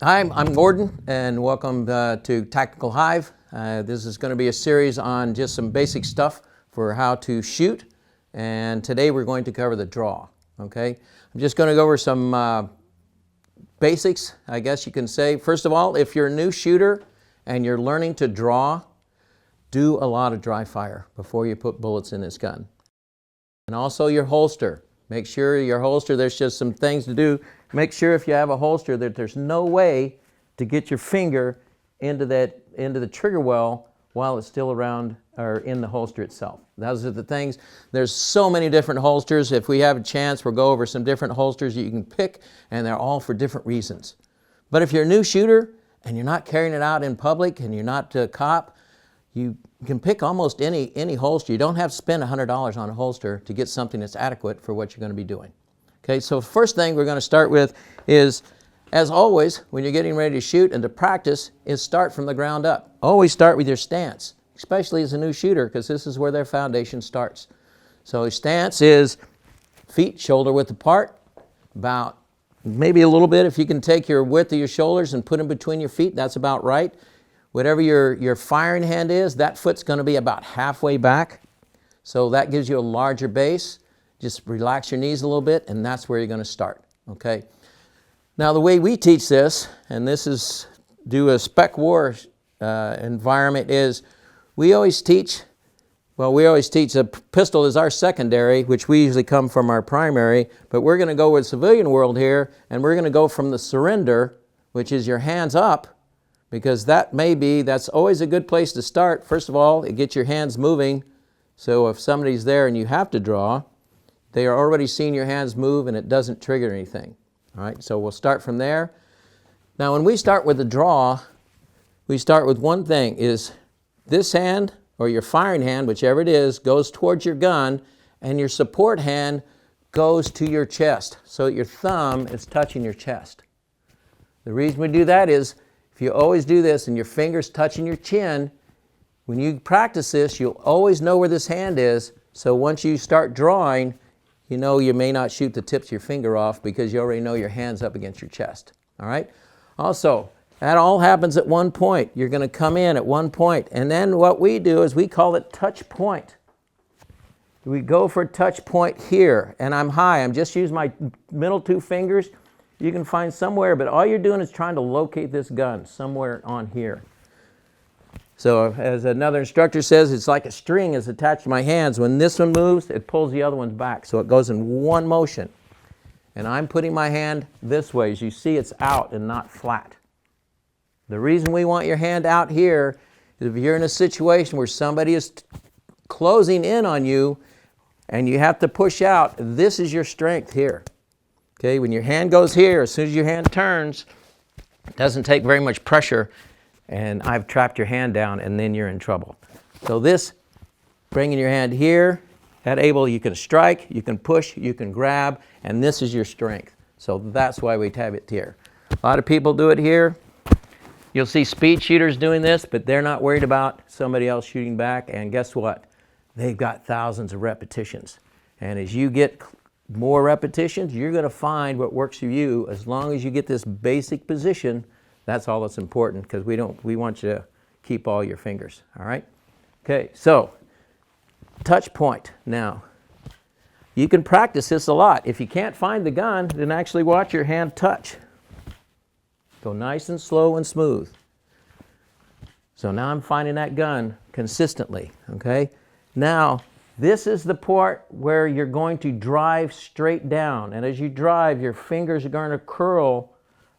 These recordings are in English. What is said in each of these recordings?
Hi, I'm Gordon, and welcome to Tactical Hive. This is going to be a series on just some basic stuff for how to shoot, and today we're going to cover the draw. Okay, I'm just going to go over some basics, I guess you can say. First of all, if you're a new shooter and you're learning to draw, do a lot of dry fire before you put bullets in this gun. And also your holster. Make sure your holster, there's just some things to do. Make sure if you have a holster that there's no way to get your finger into the trigger well while it's still around or in the holster itself. Those are the things. There's so many different holsters. If we have a chance, we'll go over some different holsters you can pick, and they're all for different reasons. But if you're a new shooter and you're not carrying it out in public and you're not a cop, you can pick almost any holster. You don't have to spend $100 on a holster to get something that's adequate for what you're going to be doing. Okay, so first thing we're going to start with is, as always, when you're getting ready to shoot and to practice, is start from the ground up. Always start with your stance, especially as a new shooter, because this is where their foundation starts. So stance is feet shoulder width apart, about maybe a little bit. If you can take your width of your shoulders and put them between your feet, that's about right. Whatever your firing hand is, that foot's going to be about halfway back. So that gives you a larger base. Just relax your knees a little bit, and that's where you're going to start. Okay. Now the way we teach this, and this is do a spec war environment, is we always teach a pistol is our secondary, which we usually come from our primary, but we're going to go with civilian world here, and we're going to go from the surrender, which is your hands up, because that's always a good place to start. First of all, it gets your hands moving, so if somebody's there and you have to draw, they are already seeing your hands move and it doesn't trigger anything. All right, so we'll start from there. Now when we start with the draw, we start with one thing, is this hand, or your firing hand, whichever it is, goes towards your gun, and your support hand goes to your chest, so your thumb is touching your chest. The reason we do that is, if you always do this and your fingers touching your chin, when you practice this, you'll always know where this hand is, so once you start drawing, you know you may not shoot the tips of your finger off because you already know your hand's up against your chest. All right? Also, that all happens at one point. You're going to come in at one point, and then what we do is we call it touch point. We go for touch point here, and I'm high. I'm just using my middle two fingers. You can find somewhere, but all you're doing is trying to locate this gun somewhere on here. So as another instructor says, it's like a string is attached to my hands. When this one moves, it pulls the other ones back. So it goes in one motion. And I'm putting my hand this way. As you see, it's out and not flat. The reason we want your hand out here is if you're in a situation where somebody is closing in on you and you have to push out, this is your strength here. Okay, when your hand goes here, as soon as your hand turns, it doesn't take very much pressure, and I've trapped your hand down, and then you're in trouble. So this, bringing your hand here, you can strike, you can push, you can grab, and this is your strength. So that's why we tab it here. A lot of people do it here. You'll see speed shooters doing this, but they're not worried about somebody else shooting back, and guess what? They've got thousands of repetitions. And as you get more repetitions, you're going to find what works for you. As long as you get this basic position, that's all that's important, because we want you to keep all your fingers. All right? Okay, so touch point. Now, you can practice this a lot. If you can't find the gun, then actually watch your hand touch. Go nice and slow and smooth. So now I'm finding that gun consistently. Okay? Now, this is the part where you're going to drive straight down. And as you drive, your fingers are going to curl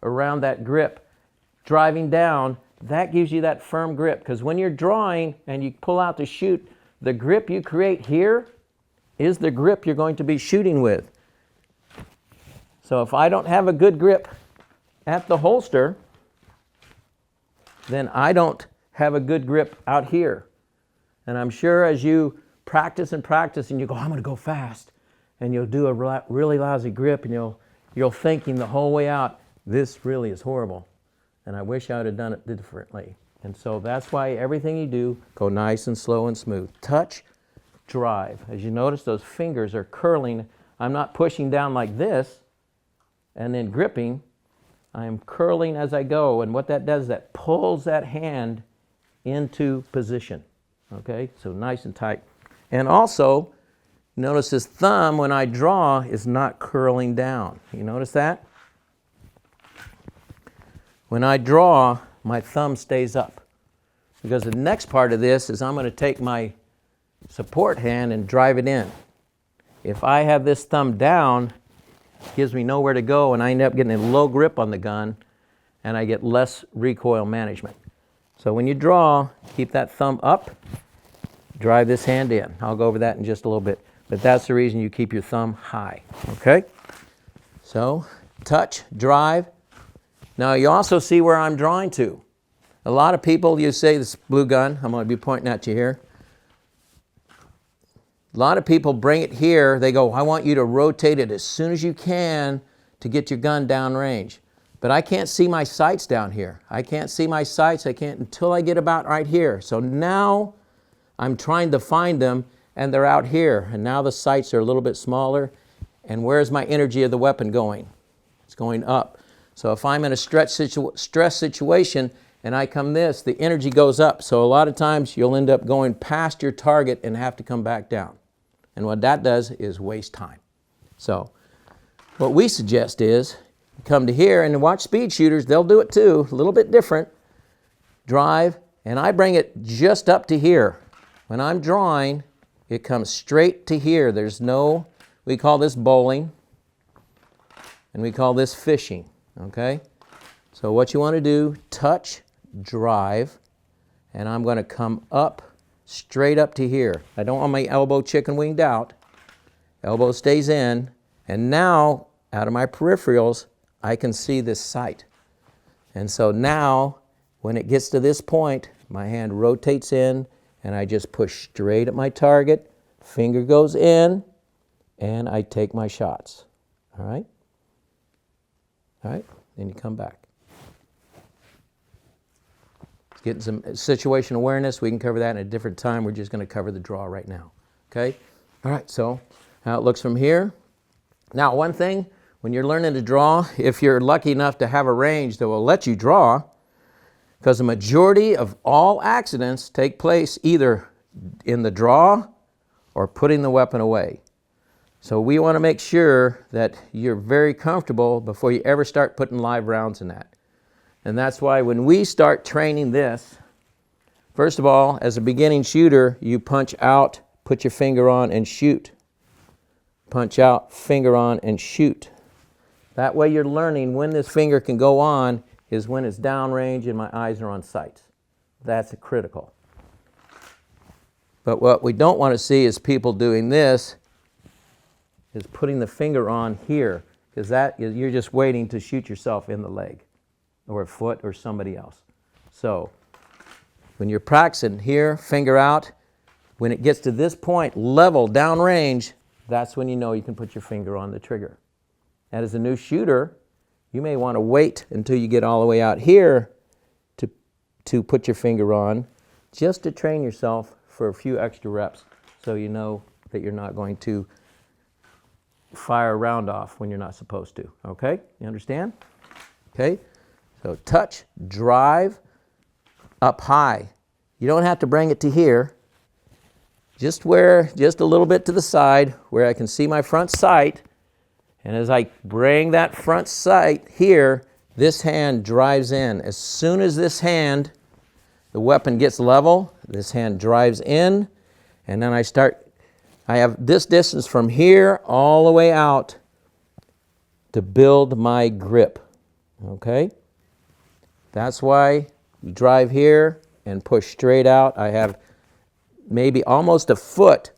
around that grip. Driving down, that gives you that firm grip. Because when you're drawing and you pull out to shoot, the grip you create here is the grip you're going to be shooting with. So if I don't have a good grip at the holster, then I don't have a good grip out here. And I'm sure as you practice and you go, I'm going to go fast, and you'll do a really lousy grip, and you'll thinking the whole way out, this really is horrible, and I wish I would have done it differently. And so that's why everything you do, go nice and slow and smooth. Touch, drive. As you notice, those fingers are curling. I'm not pushing down like this and then gripping. I am curling as I go, and what that does, that pulls that hand into position. Okay, so nice and tight. And also, notice this thumb, when I draw, is not curling down. You notice that? When I draw, my thumb stays up. Because the next part of this is I'm going to take my support hand and drive it in. If I have this thumb down, it gives me nowhere to go, and I end up getting a low grip on the gun, and I get less recoil management. So when you draw, keep that thumb up, drive this hand in. I'll go over that in just a little bit, but that's the reason you keep your thumb high, okay? So, touch, drive. Now you also see where I'm drawing to. A lot of people, you say this blue gun, I'm going to be pointing at you here. A lot of people bring it here, they go, I want you to rotate it as soon as you can to get your gun down range. But I can't see my sights down here. I can't see my sights, I can't until I get about right here. So now I'm trying to find them, and they're out here. And now the sights are a little bit smaller. And where's my energy of the weapon going? It's going up. So if I'm in a stress situation and I come this, the energy goes up. So a lot of times you'll end up going past your target and have to come back down. And what that does is waste time. So what we suggest is come to here and watch speed shooters. They'll do it too, a little bit different. Drive, and I bring it just up to here. When I'm drawing, it comes straight to here. There's no, we call this bowling, and we call this fishing, okay? So what you want to do, touch, drive, and I'm going to come up, straight up to here. I don't want my elbow chicken winged out. Elbow stays in, and now, out of my peripherals, I can see this sight. And so now, when it gets to this point, my hand rotates in, and I just push straight at my target, finger goes in, and I take my shots. All right? All right, then you come back. Getting some situation awareness. We can cover that in a different time. We're just going to cover the draw right now. Okay? All right, so how it looks from here. Now, one thing, when you're learning to draw, if you're lucky enough to have a range that will let you draw, because the majority of all accidents take place either in the draw or putting the weapon away. So we want to make sure that you're very comfortable before you ever start putting live rounds in that. And that's why when we start training this, first of all, as a beginning shooter, you punch out, put your finger on, and shoot. Punch out, finger on, and shoot. That way you're learning when this finger can go on is when it's downrange and my eyes are on sights. That's critical. But what we don't want to see is people doing this, is putting the finger on here, because that is, you're just waiting to shoot yourself in the leg or a foot or somebody else. So when you're practicing here, finger out, when it gets to this point, level, downrange, that's when you know you can put your finger on the trigger. And as a new shooter, you may want to wait until you get all the way out here to put your finger on, just to train yourself for a few extra reps so you know that you're not going to fire a round off when you're not supposed to. Okay? You understand? Okay? So touch, drive, up high. You don't have to bring it to here. Just a little bit to the side where I can see my front sight. And as I bring that front sight here, this hand drives in. As soon as this hand, the weapon gets level, this hand drives in, and then I have this distance from here all the way out to build my grip. Okay? That's why you drive here and push straight out. I have maybe almost a foot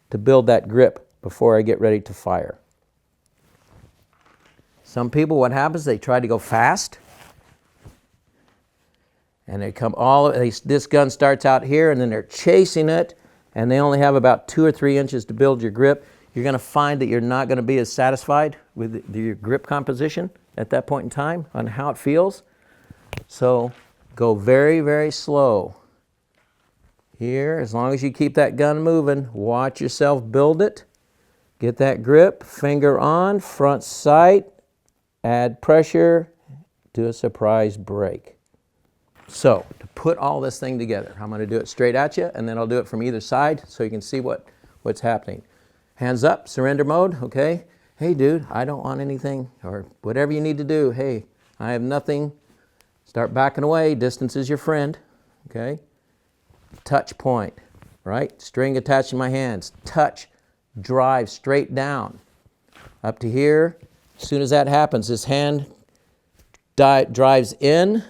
to build that grip before I get ready to fire. Some people, what happens, they try to go fast, and this gun starts out here, and then they're chasing it, and they only have about 2 or 3 inches to build your grip. You're going to find that you're not going to be as satisfied with your grip composition at that point in time on how it feels. So go very, very slow. Here, as long as you keep that gun moving, watch yourself build it. Get that grip, finger on, front sight, add pressure to a surprise break. So, to put all this thing together, I'm going to do it straight at you, and then I'll do it from either side so you can see what's happening. Hands up, surrender mode, okay? Hey dude, I don't want anything, or whatever you need to do. Hey, I have nothing. Start backing away. Distance is your friend, okay? Touch point, right? String attached to my hands. Touch, drive straight down. Up to here. As soon as that happens, this hand drives in,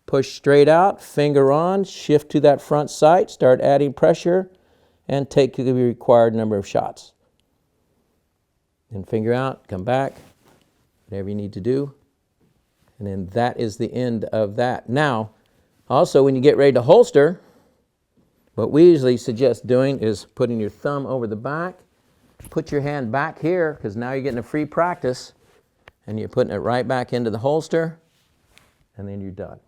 push straight out, finger on, shift to that front sight, start adding pressure, and take the required number of shots. Then finger out, come back, whatever you need to do. And then that is the end of that. Now, also when you get ready to holster, what we usually suggest doing is putting your thumb over the back, put your hand back here, because now you're getting a free practice, and you're putting it right back into the holster, and then you're done.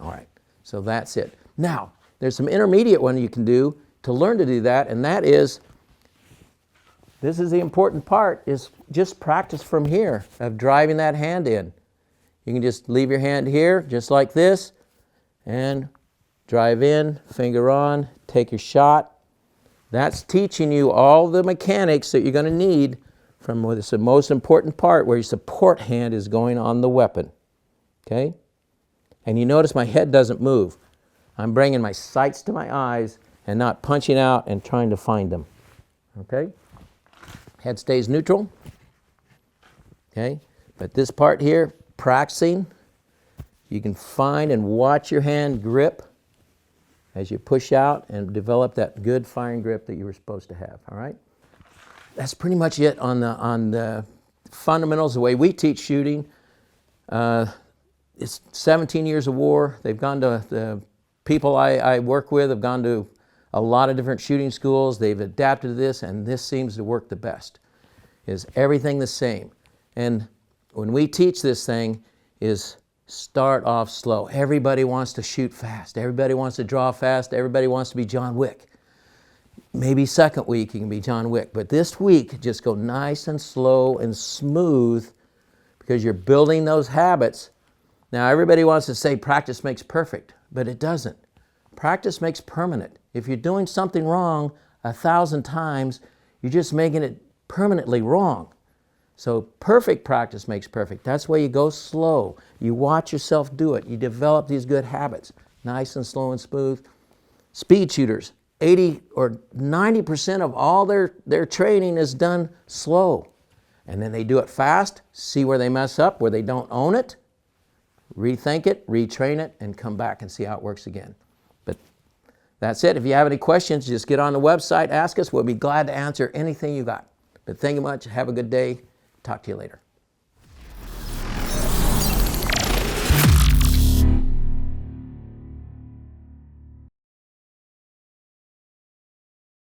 All right, so that's it. Now, there's some intermediate one you can do to learn to do that, and that is, this is the important part, is just practice from here of driving that hand in. You can just leave your hand here, just like this, and drive in, finger on, take your shot. That's teaching you all the mechanics that you're going to need from what is the most important part, where your support hand is going on the weapon. Okay? And you notice my head doesn't move. I'm bringing my sights to my eyes and not punching out and trying to find them. Okay? Head stays neutral. Okay? But this part here, practicing, you can find and watch your hand grip as you push out and develop that good firing grip that you were supposed to have. All right? That's pretty much it on the fundamentals, the way we teach shooting. It's 17 years of war. They've gone to, the people I work with have gone to a lot of different shooting schools. They've adapted to this, and this seems to work the best. Is everything the same? And when we teach this thing is start off slow. Everybody wants to shoot fast. Everybody wants to draw fast. Everybody wants to be John Wick. Maybe second week you can be John Wick, but this week just go nice and slow and smooth, because you're building those habits. Now everybody wants to say practice makes perfect, but it doesn't. Practice makes permanent. If you're doing something wrong 1,000 times, you're just making it permanently wrong. So perfect practice makes perfect. That's why you go slow. You watch yourself do it. You develop these good habits, nice and slow and smooth. Speed shooters, 80 or 90% of all their training is done slow. And then they do it fast, see where they mess up, where they don't own it, rethink it, retrain it, and come back and see how it works again. But that's it. If you have any questions, just get on the website, ask us. We'll be glad to answer anything you got. But thank you much. Have a good day. Talk to you later.